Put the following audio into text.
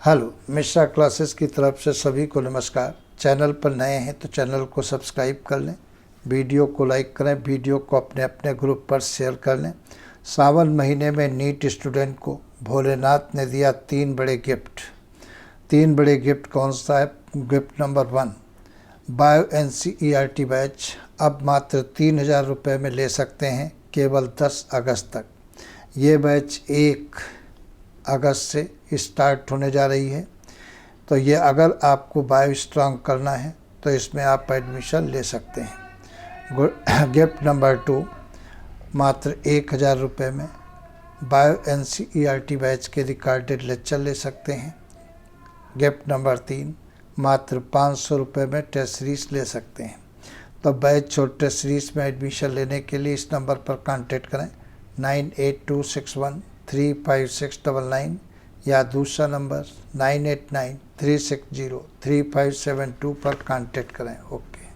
Hello, Mishra classes की तरफ से सभी को नमस्कार। चैनल पर नए हैं तो चैनल को सब्सक्राइब कर लें, वीडियो को लाइक करें, वीडियो को अपने अपने ग्रुप पर शेयर कर लें। सावन महीने में नीट स्टूडेंट को भोलेनाथ ने दिया 3 बड़े गिफ्ट। 3 बड़े गिफ्ट कौन सा है? Gift number 1, bio NCERT batch अब मात्र 3000 रुपये में ले सकते हैं केवल 10 अगस्त तक। ये बैच 1 अगस्त से स्टार्ट होने जा रही है, तो ये अगर आपको बायो स्ट्रॉन्ग करना है तो इसमें आप एडमिशन ले सकते हैं। गिफ्ट नंबर 2, मात्र 1000 रुपये में बायो NCERT बैच के रिकॉर्डेड लेक्चर ले सकते हैं। गिफ्ट नंबर 3, मात्र 500 रुपये में टेस्ट सीरीज ले सकते हैं। तो बैच और टेस्ट सीरीज में एडमिशन लेने के लिए इस नंबर पर कांटेक्ट करें 9826135699 या दूसरा नंबर 9893603572 पर कांटेक्ट करें। ओके।